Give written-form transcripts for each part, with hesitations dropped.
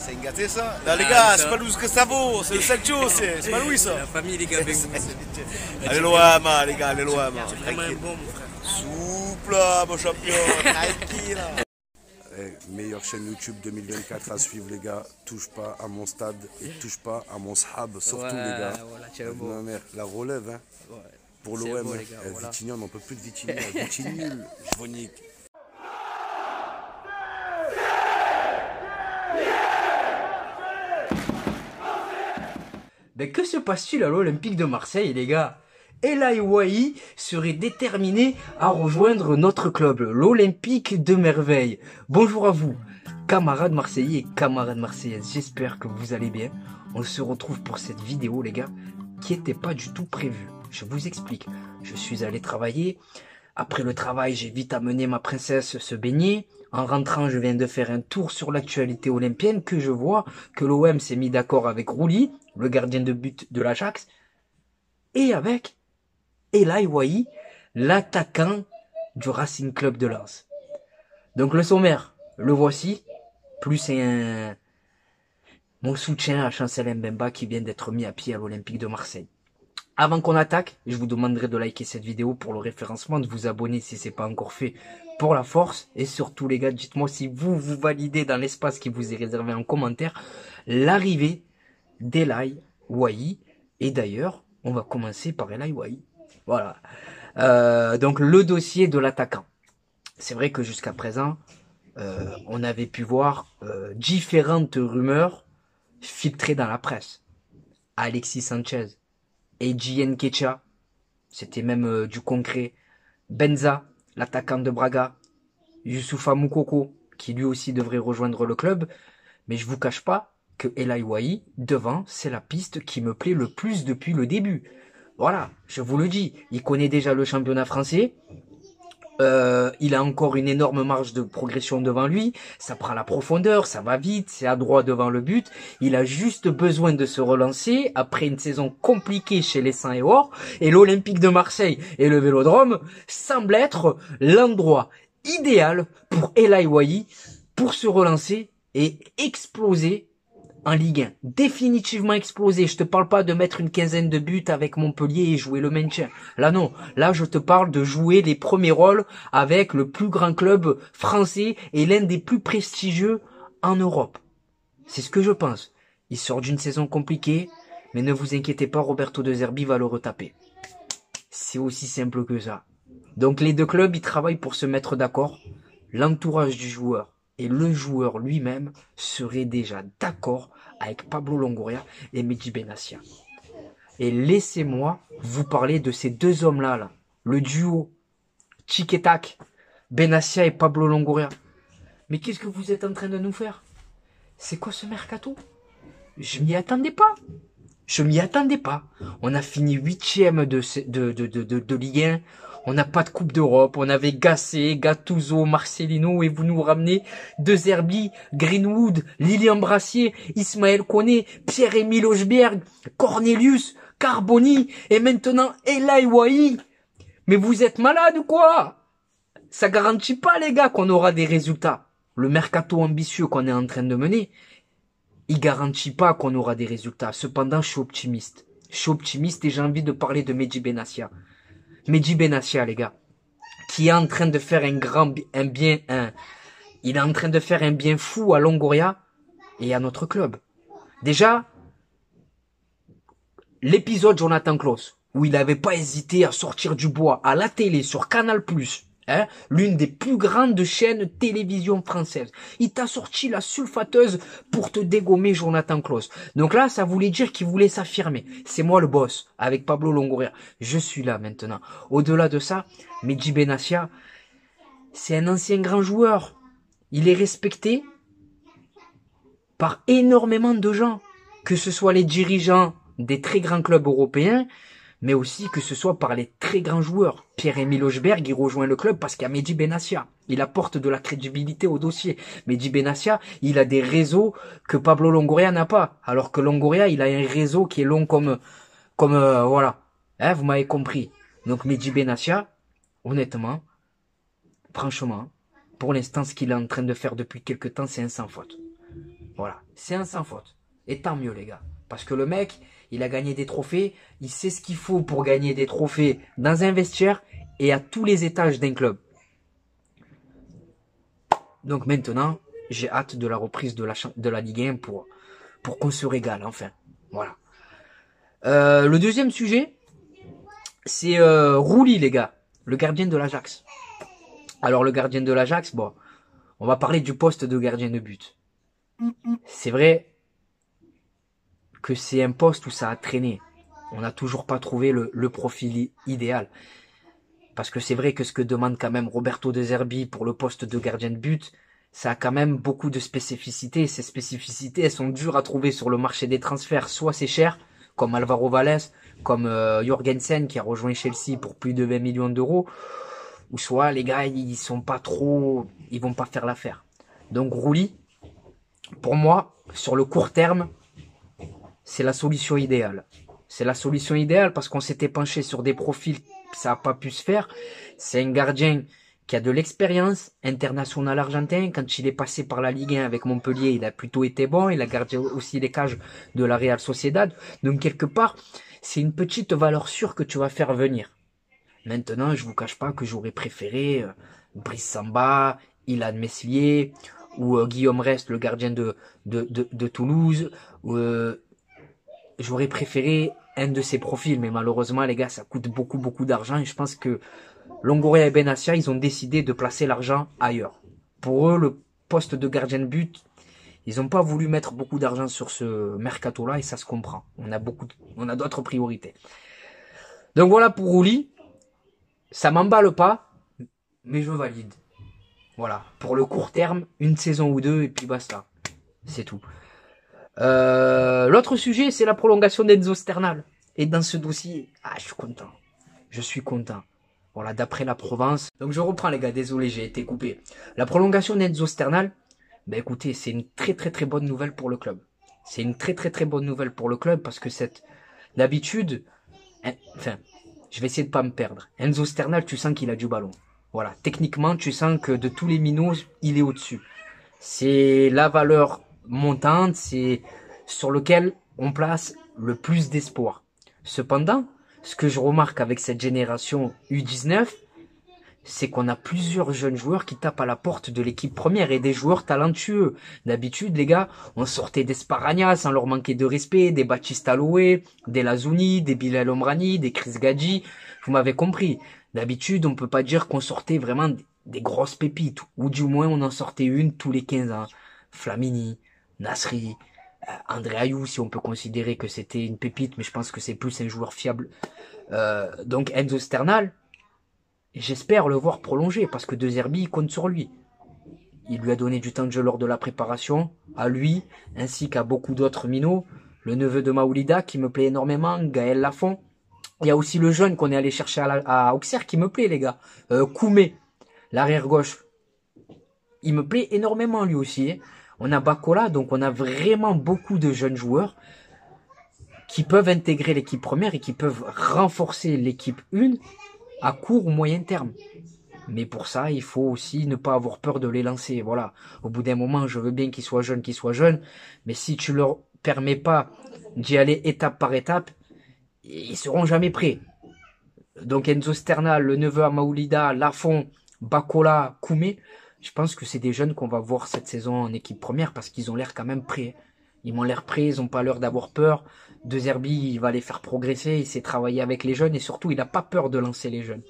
C'est gâté ça. Là les gars, c'est pas Louis que ça vaut, c'est le Sancho, c'est pas Louis ça. La famille les gars avec vous. Allez l'OM, les gars, allez l'OM. C'est vraiment un bon mon frère. Souple mon champion, tranquille. Meilleure chaîne YouTube 2024 à suivre les gars. Touche pas à mon stade et touche pas à mon sahab, surtout les gars. Voilà, tiens, bon. Ma mère, la relève hein. Ouais. Pour C'est l'OM. beau, les gars, voilà. Vitigny, on n'en peut plus de Vitigny. Vitigny nul, Jvonique. Mais que se passe-t-il à l'Olympique de Marseille, les gars? El Aouahi serait déterminé à rejoindre notre club, l'Olympique de Merveille. Bonjour à vous, camarades marseillais et camarades marseillaises. J'espère que vous allez bien. On se retrouve pour cette vidéo, les gars, qui n'était pas du tout prévue. Je vous explique. Je suis allé travailler. Après le travail, j'ai vite amené ma princesse se baigner. En rentrant, je viens de faire un tour sur l'actualité olympienne que je vois que l'OM s'est mis d'accord avec Rouli, le gardien de but de l'Ajax, et avec El Aouahi, l'attaquant du Racing Club de Lens. Donc le sommaire, le voici, plus mon soutien à Chancel Mbemba qui vient d'être mis à pied à l'Olympique de Marseille. Avant qu'on attaque, je vous demanderai de liker cette vidéo pour le référencement, de vous abonner si c'est pas encore fait pour la force. Et surtout les gars, dites-moi si vous validez dans l'espace qui vous est réservé en commentaire l'arrivée d'El Aouahi. Et d'ailleurs, on va commencer par El Aouahi. Voilà. Donc le dossier de l'attaquant. C'est vrai que jusqu'à présent, on avait pu voir différentes rumeurs filtrées dans la presse. Alexis Sanchez, Eddie Nketiah, c'était même du concret. Benza, l'attaquant de Braga. Youssoufa Moukoko, qui lui aussi devrait rejoindre le club. Mais je vous cache pas que El Aouahi, devant, c'est la piste qui me plaît le plus depuis le début. Voilà, je vous le dis, il connaît déjà le championnat français. Il a encore une énorme marge de progression devant lui. Ça prend la profondeur, ça va vite, c'est adroit devant le but. Il a juste besoin de se relancer après une saison compliquée chez les Saints et Or. Et l'Olympique de Marseille et le Vélodrome semblent être l'endroit idéal pour El Aouahi pour se relancer et exploser en Ligue 1, définitivement explosé. Je te parle pas de mettre une quinzaine de buts avec Montpellier et jouer le maintien. Là non, là je te parle de jouer les premiers rôles avec le plus grand club français et l'un des plus prestigieux en Europe. C'est ce que je pense. Il sort d'une saison compliquée, mais ne vous inquiétez pas, Roberto De Zerbi va le retaper. C'est aussi simple que ça. Donc les deux clubs, ils travaillent pour se mettre d'accord. L'entourage du joueur et le joueur lui-même serait déjà d'accord avec Pablo Longoria et Mehdi Benassia. Et laissez-moi vous parler de ces deux hommes-là, là. Le duo Tic-et-Tac, Benassia et Pablo Longoria. Mais qu'est-ce que vous êtes en train de nous faire? C'est quoi ce mercato? Je m'y attendais pas. Je m'y attendais pas. On a fini 8e de Ligue 1. On n'a pas de Coupe d'Europe. On avait Gasset, Gattuso, Marcelino et vous nous ramenez De Zerbi, Greenwood, Lilian Brassier, Ismaël Koné, Pierre-Emile Hochberg, Cornelius, Carboni et maintenant El Aouahi. Mais vous êtes malade ou quoi? Ça garantit pas les gars qu'on aura des résultats. Le mercato ambitieux qu'on est en train de mener, il garantit pas qu'on aura des résultats. Cependant, je suis optimiste. Je suis optimiste et j'ai envie de parler de Mehdi Benassia. Mehdi Benassia, les gars, qui est en train de faire il est en train de faire un bien fou à Longoria et à notre club. Déjà, l'épisode Jonathan Klaus, où il n'avait pas hésité à sortir du bois à la télé sur Canal+, hein, l'une des plus grandes chaînes télévision françaises. Il t'a sorti la sulfateuse pour te dégommer Jonathan Klaus. Donc là, ça voulait dire qu'il voulait s'affirmer. C'est moi le boss, avec Pablo Longoria. Je suis là maintenant. Au-delà de ça, Mehdi Benassia, c'est un ancien grand joueur. Il est respecté par énormément de gens. Que ce soit les dirigeants des très grands clubs européens, mais aussi que ce soit par les très grands joueurs. Pierre-Emile Hochberg, il rejoint le club parce qu'il y a Mehdi Benassia. Il apporte de la crédibilité au dossier. Mehdi Benassia, il a des réseaux que Pablo Longoria n'a pas. Alors que Longoria, il a un réseau qui est long comme voilà. Hein, vous m'avez compris. Donc Mehdi Benassia, honnêtement, franchement, pour l'instant, ce qu'il est en train de faire depuis quelque temps, c'est un sans faute. Voilà, c'est un sans faute. Et tant mieux les gars. Parce que le mec, il a gagné des trophées, il sait ce qu'il faut pour gagner des trophées dans un vestiaire et à tous les étages d'un club. Donc maintenant, j'ai hâte de la reprise de la Ligue 1 pour qu'on se régale enfin. Voilà. Le deuxième sujet, c'est Rouli les gars, le gardien de l'Ajax. Alors le gardien de l'Ajax, bon, on va parler du poste de gardien de but. C'est vrai que c'est un poste où ça a traîné. On n'a toujours pas trouvé le profil idéal. Parce que c'est vrai que ce que demande quand même Roberto De Zerbi pour le poste de gardien de but, ça a quand même beaucoup de spécificités. Ces spécificités, elles sont dures à trouver sur le marché des transferts. Soit c'est cher, comme Alvaro Valles, comme Jorgensen qui a rejoint Chelsea pour plus de 20 millions d'euros. Ou soit les gars, ils vont pas faire l'affaire. Donc Rouli, pour moi, sur le court terme, c'est la solution idéale. C'est la solution idéale parce qu'on s'était penché sur des profils, ça n'a pas pu se faire. C'est un gardien qui a de l'expérience, international argentin. Quand il est passé par la Ligue 1 avec Montpellier, il a plutôt été bon. Il a gardé aussi les cages de la Real Sociedad. Donc quelque part, c'est une petite valeur sûre que tu vas faire venir. Maintenant, je vous cache pas que j'aurais préféré Brice Samba, Ilan Meslier ou Guillaume Rest, le gardien de Toulouse. J'aurais préféré un de ces profils, mais malheureusement, les gars, ça coûte beaucoup d'argent. Et je pense que Longoria et Benassia, ils ont décidé de placer l'argent ailleurs. Pour eux, le poste de gardien de but, ils n'ont pas voulu mettre beaucoup d'argent sur ce mercato-là et ça se comprend. On a d'autres priorités. Donc voilà pour Rouli. Ça m'emballe pas, mais je valide. Voilà. Pour le court terme, une saison ou deux et puis basta. C'est tout. L'autre sujet, c'est la prolongation d'Enzo Sternal. Et dans ce dossier, je suis content. Je suis content. Voilà, d'après la Provence. Donc je reprends les gars, désolé, j'ai été coupé. La prolongation d'Enzo Sternal, ben écoutez, c'est une très bonne nouvelle pour le club. C'est une très bonne nouvelle pour le club parce que d'habitude, enfin, je vais essayer de pas me perdre. Enzo Sternal, tu sens qu'il a du ballon. Voilà, techniquement, tu sens que de tous les minots, il est au-dessus. C'est la valeur montante, c'est sur lequel on place le plus d'espoir. Cependant, ce que je remarque avec cette génération U19, c'est qu'on a plusieurs jeunes joueurs qui tapent à la porte de l'équipe première et des joueurs talentueux. D'habitude, les gars, on sortait des Sparagna sans leur manquer de respect, des Baptiste Aloé, des Lazuni, des Bilal Omrani, des Chris Gadji. Vous m'avez compris. D'habitude, on peut pas dire qu'on sortait vraiment des grosses pépites, ou du moins on en sortait une tous les 15 ans. Flamini, Nasri, André Ayou, si on peut considérer que c'était une pépite, mais je pense que c'est plus un joueur fiable. Donc Enzo Sternal, j'espère le voir prolonger, parce que De Zerbi compte sur lui. Il lui a donné du temps de jeu lors de la préparation, à lui, ainsi qu'à beaucoup d'autres minots. Le neveu de Maoulida, qui me plaît énormément, Gaël Lafont. Il y a aussi le jeune qu'on est allé chercher à Auxerre, qui me plaît, les gars. Koumé, l'arrière gauche. Il me plaît énormément, lui aussi. Hein. On a Bakola, donc on a vraiment beaucoup de jeunes joueurs qui peuvent intégrer l'équipe première et qui peuvent renforcer l'équipe 1 à court ou moyen terme. Mais pour ça, il faut aussi ne pas avoir peur de les lancer. Voilà. Au bout d'un moment, je veux bien qu'ils soient jeunes, mais si tu leur permets pas d'y aller étape par étape, ils seront jamais prêts. Donc Enzo Sternal, le neveu à Maoulida, Lafont, Bakola, Koumé, je pense que c'est des jeunes qu'on va voir cette saison en équipe première parce qu'ils ont l'air quand même prêts. Ils m'ont l'air prêts, ils ont pas l'air d'avoir peur. De Zerbi, il va les faire progresser, il sait travailler avec les jeunes et surtout, il n'a pas peur de lancer les jeunes.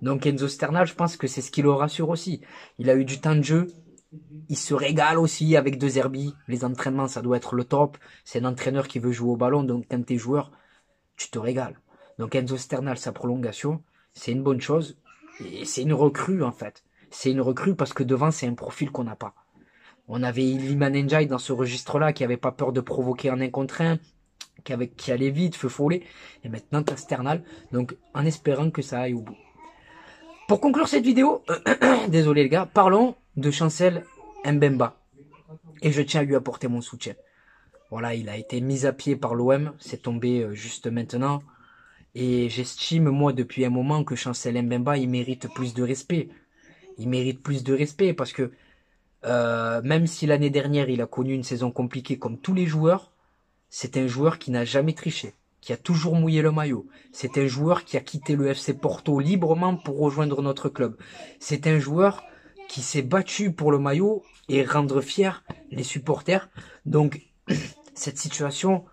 Donc Enzo Sternal, je pense que c'est ce qui le rassure aussi. Il a eu du temps de jeu, il se régale aussi avec De Zerbi. Les entraînements, ça doit être le top. C'est un entraîneur qui veut jouer au ballon, donc quand t'es joueur, tu te régales. Donc Enzo Sternal, sa prolongation, c'est une bonne chose. Et c'est une recrue en fait. C'est une recrue parce que devant, c'est un profil qu'on n'a pas. On avait Iliman Ndiaye dans ce registre-là qui avait pas peur de provoquer un 1 contre 1, qui allait vite, feu follet. Et maintenant, t'as Sternal. Donc, en espérant que ça aille au bout. Pour conclure cette vidéo, désolé les gars, parlons de Chancel Mbemba. Et je tiens à lui apporter mon soutien. Voilà, il a été mis à pied par l'OM. C'est tombé juste maintenant. Et j'estime, moi, depuis un moment, que Chancel Mbemba, il mérite plus de respect. Il mérite plus de respect parce que Même si l'année dernière, il a connu une saison compliquée comme tous les joueurs, c'est un joueur qui n'a jamais triché, qui a toujours mouillé le maillot. C'est un joueur qui a quitté le FC Porto librement pour rejoindre notre club. C'est un joueur qui s'est battu pour le maillot et rendre fiers les supporters. Donc, cette situation,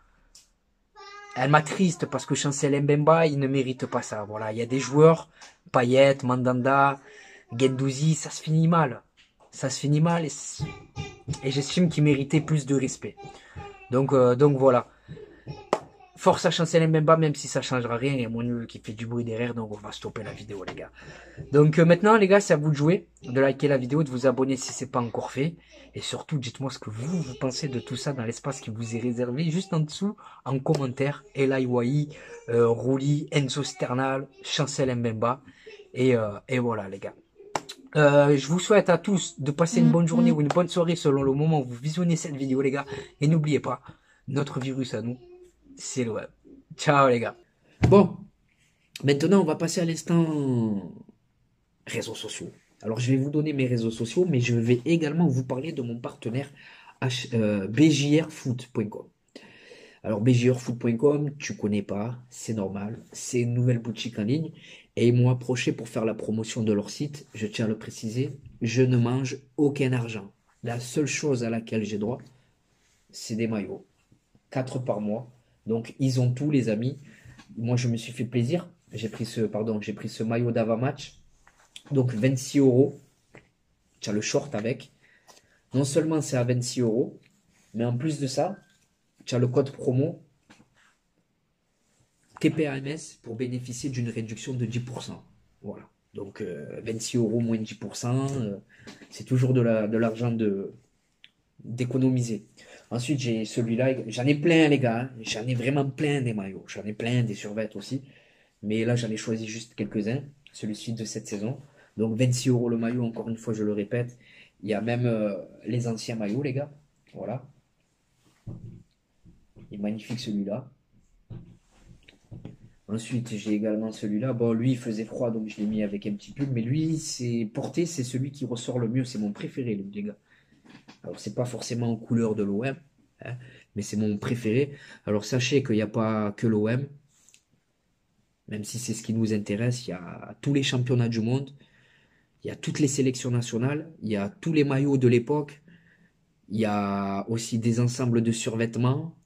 elle m'attriste parce que Chancel Mbemba, il ne mérite pas ça. Voilà, il y a des joueurs, Payet, Mandanda, Guendouzi, ça se finit mal. Ça se finit mal et j'estime qu'il méritait plus de respect. Donc voilà. Force à Chancel Mbemba, même si ça changera rien. Il y a mon nul qui fait du bruit derrière, donc on va stopper la vidéo, les gars. Donc maintenant, les gars, c'est à vous de jouer, de liker la vidéo, de vous abonner si c'est pas encore fait. Et surtout, dites-moi ce que vous pensez de tout ça dans l'espace qui vous est réservé, juste en dessous, en commentaire. Eli Wahi, Rouli, Enzo Sternal, Chancel Mbemba. Et voilà, les gars. Je vous souhaite à tous de passer une bonne journée ou une bonne soirée selon le moment où vous visionnez cette vidéo, les gars. Et n'oubliez pas, notre virus à nous, c'est le web. Ciao, les gars. Bon, maintenant, on va passer à l'instant réseaux sociaux. Alors, je vais vous donner mes réseaux sociaux, mais je vais également vous parler de mon partenaire bjrfoot.com. Alors, bjrfoot.com, tu connais pas, c'est normal. C'est une nouvelle boutique en ligne. Et ils m'ont approché pour faire la promotion de leur site. Je tiens à le préciser, je ne mange aucun argent. La seule chose à laquelle j'ai droit, c'est des maillots. 4 par mois. Donc, ils ont tout, les amis. Moi, je me suis fait plaisir. J'ai pris ce maillot d'Avamatch. Donc, 26 €. Tu as le short avec. Non seulement c'est à 26 €, mais en plus de ça, tu as le code promo TPAMS pour bénéficier d'une réduction de 10%. Voilà. Donc 26 € moins 10%, c'est toujours de l'argent d'économiser. Ensuite, j'ai celui-là. J'en ai plein, les gars. J'en ai vraiment plein des maillots. J'en ai plein des survêtements aussi. Mais là, j'en ai choisi juste quelques-uns. Celui-ci de cette saison. Donc 26 € le maillot, encore une fois, je le répète. Il y a même les anciens maillots, les gars. Voilà. Il est magnifique celui-là. Ensuite, j'ai également celui-là. Bon, lui, il faisait froid, donc je l'ai mis avec un petit pull. Mais lui, c'est celui qui ressort le mieux. C'est mon préféré, les gars. Alors, c'est pas forcément en couleur de l'OM, hein, mais c'est mon préféré. Alors, sachez qu'il n'y a pas que l'OM. Même si c'est ce qui nous intéresse, il y a tous les championnats du monde. Il y a toutes les sélections nationales. Il y a tous les maillots de l'époque. Il y a aussi des ensembles de survêtements.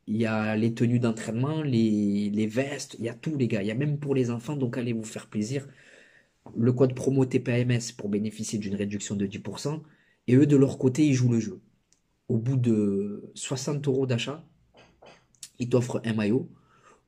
Il y a les tenues d'entraînement, les vestes, il y a tout, les gars. Il y a même pour les enfants, donc allez vous faire plaisir. Le code promo TPAMS pour bénéficier d'une réduction de 10%. Et eux, de leur côté, ils jouent le jeu. Au bout de 60 € d'achat, ils t'offrent un maillot.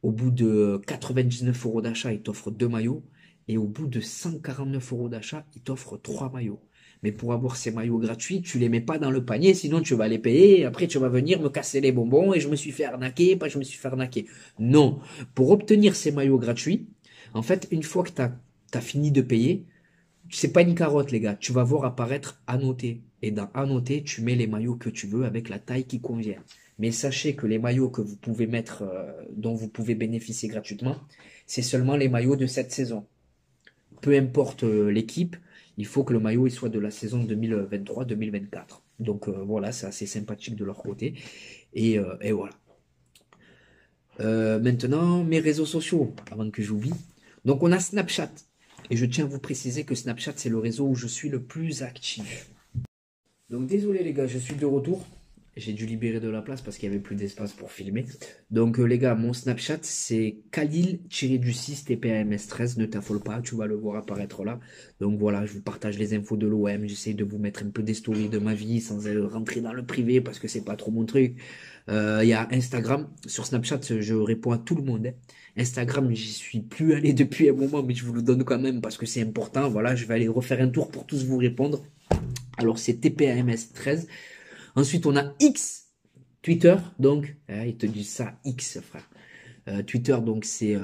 Au bout de 99 € d'achat, ils t'offrent 2 maillots. Et au bout de 149 € d'achat, ils t'offrent 3 maillots. Mais pour avoir ces maillots gratuits, tu les mets pas dans le panier, sinon tu vas les payer et après tu vas venir me casser les bonbons et je me suis fait arnaquer, pas je me suis fait arnaquer. Non, pour obtenir ces maillots gratuits, en fait, une fois que tu as fini de payer, c'est pas une carotte, les gars, tu vas voir apparaître annoté. Et dans annoté, tu mets les maillots que tu veux avec la taille qui convient. Mais sachez que les maillots que vous pouvez mettre, dont vous pouvez bénéficier gratuitement, c'est seulement les maillots de cette saison. Peu importe l'équipe, il faut que le maillot il soit de la saison 2023-2024. Donc voilà, c'est assez sympathique de leur côté. Et voilà. Maintenant, mes réseaux sociaux, avant que j'oublie. Donc on a Snapchat. Et je tiens à vous préciser que Snapchat, c'est le réseau où je suis le plus actif. Donc désolé les gars, je suis de retour. J'ai dû libérer de la place parce qu'il n'y avait plus d'espace pour filmer. Donc les gars, mon Snapchat c'est Khalil-6 TPAMS13. Ne t'affole pas, tu vas le voir apparaître là. Donc voilà, je vous partage les infos de l'OM. J'essaie de vous mettre un peu des stories de ma vie sans rentrer dans le privé parce que c'est pas trop mon truc. Il y a Instagram. Sur Snapchat, je réponds à tout le monde. Hein. Instagram, j'y suis plus allé depuis un moment, mais je vous le donne quand même parce que c'est important. Voilà, je vais aller refaire un tour pour tous vous répondre. Alors c'est TPAMS13. Ensuite, on a X, Twitter, donc, ils te disent ça, X, frère. Twitter, donc, c'est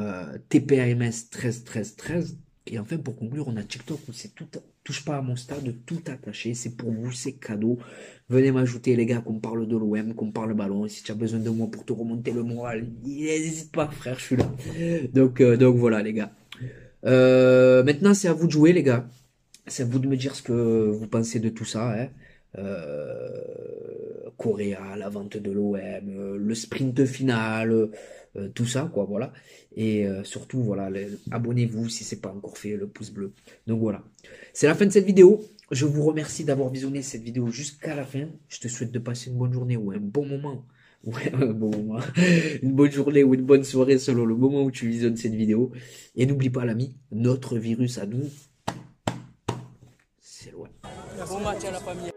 TPAMS 131313. Et enfin, pour conclure, on a TikTok où c'est tout, touche pas à mon stade, tout attaché, c'est pour vous, c'est cadeau. Venez m'ajouter, les gars, qu'on parle de l'OM, qu'on parle ballon. Et si tu as besoin de moi pour te remonter le moral, n'hésite pas, frère, je suis là. Donc voilà, les gars. Maintenant, c'est à vous de jouer, les gars. C'est à vous de me dire ce que vous pensez de tout ça, hein. Correa, la vente de l'OM, le sprint final, tout ça, quoi, voilà. Et surtout, voilà, abonnez-vous si c'est pas encore fait, le pouce bleu. Donc voilà, c'est la fin de cette vidéo. Je vous remercie d'avoir visionné cette vidéo jusqu'à la fin. Je te souhaite de passer une bonne journée ou un bon moment. Ouais, un bon moment. Une bonne journée ou une bonne soirée selon le moment où tu visionnes cette vidéo. Et n'oublie pas, l'ami, notre virus à nous, c'est loin. Bon match à la famille.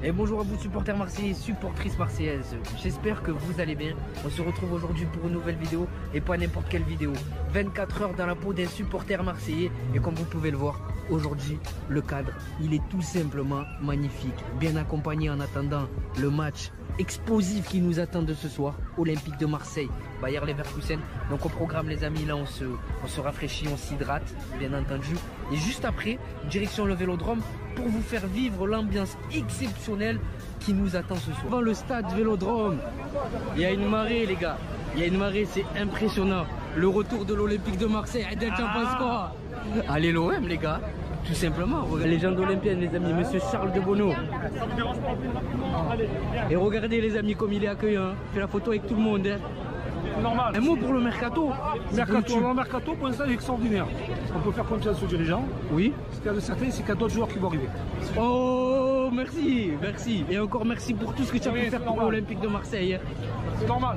Et bonjour à vous supporters marseillais, supportrices marseillaises, j'espère que vous allez bien. On se retrouve aujourd'hui pour une nouvelle vidéo et pas n'importe quelle vidéo. 24 heures dans la peau d'un supporter marseillais et comme vous pouvez le voir, aujourd'hui le cadre il est tout simplement magnifique. Bien accompagné en attendant le match explosif qui nous attend de ce soir, Olympique de Marseille, Bayer Leverkusen. Donc au programme les amis, là on se rafraîchit, on s'hydrate bien entendu. Et juste après, direction le Vélodrome pour vous faire vivre l'ambiance exceptionnelle qui nous attend ce soir. Devant le stade Vélodrome, il y a une marée les gars, il y a une marée, c'est impressionnant. Le retour de l'Olympique de Marseille, t'en penses quoi? Allez l'OM les gars, tout simplement. Légende olympienne les amis, monsieur Charles de Bonneau. Et regardez les amis comme il est accueillant, fait la photo avec tout le monde. Hein. Normal. Un mot pour le mercato. Le mercato, pour l'instant, est extraordinaire. On peut faire confiance aux dirigeants. Oui. Ce qu'il y a de certain, c'est qu'il y a d'autres joueurs qui vont arriver. Oh, merci, merci. Et encore merci pour tout ce que tu as pu faire pour l'Olympique de Marseille. C'est normal.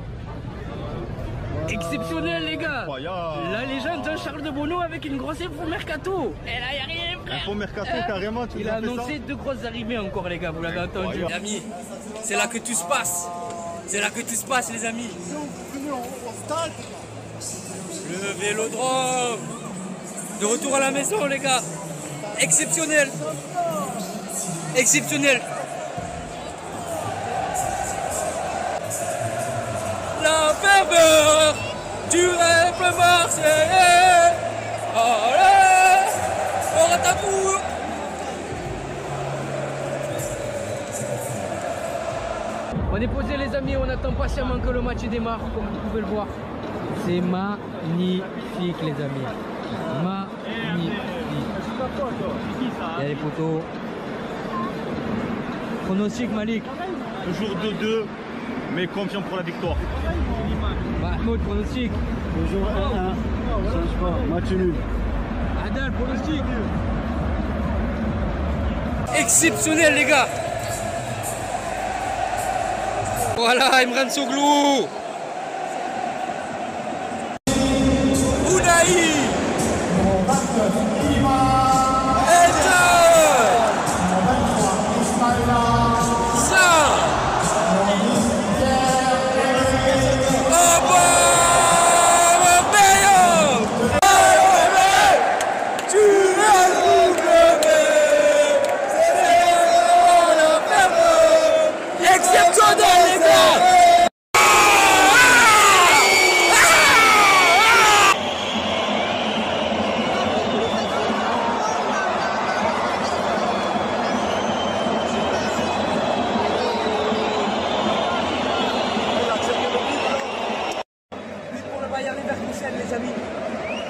Exceptionnel les gars. La légende Jean-Charles de Bonneau avec une grosse info mercato. Et là, il n'y a rien frère. Info mercato carrément, tu Il a annoncé 2 grosses arrivées encore les gars, vous l'avez entendu. Les amis, c'est là que tout se passe. C'est là que tout se passe les amis. Le Vélodrome. De retour à la maison les gars. Exceptionnel. Exceptionnel. La ferveur du rêve marseillais. Allez, on rataboue. On est posé les amis, on attend patiemment que le match démarre, comme vous pouvez le voir. C'est magnifique les amis. Magnifique. Il y a les poteaux. Pronostic Malik. Toujours 2-2, mais confiant pour la victoire. Mahmoud, pronostic. Toujours 1-1, change pas, match nul. Adal, pronostic. Exceptionnel les gars. Voilà Imran Soglou. Ounahi.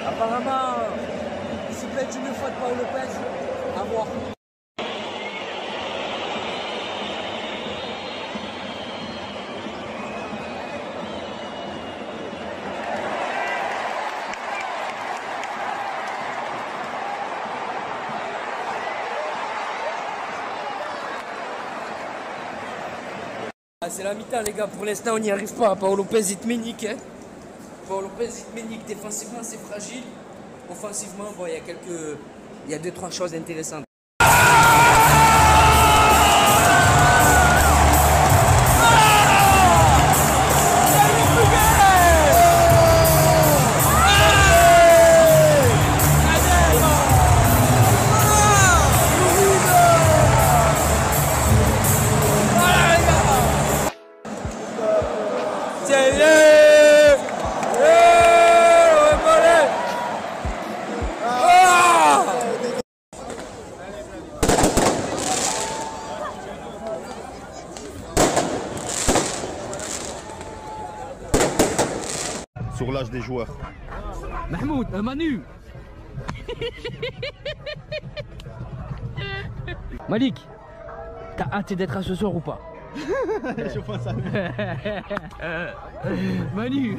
Apparemment, si peut-être une fois de Paul Lopez, à voir. C'est la mi-temps les gars, pour l'instant on n'y arrive pas. Paul Lopez il te met nique, hein. Paul Lopez il te met nique. Défensivement c'est fragile. Offensivement bon, il y a 2-3 choses intéressantes. Sur l'âge des joueurs. Mahmoud, Manu. Malik, t'as hâte d'être à ce soir ou pas? Je pense à Manu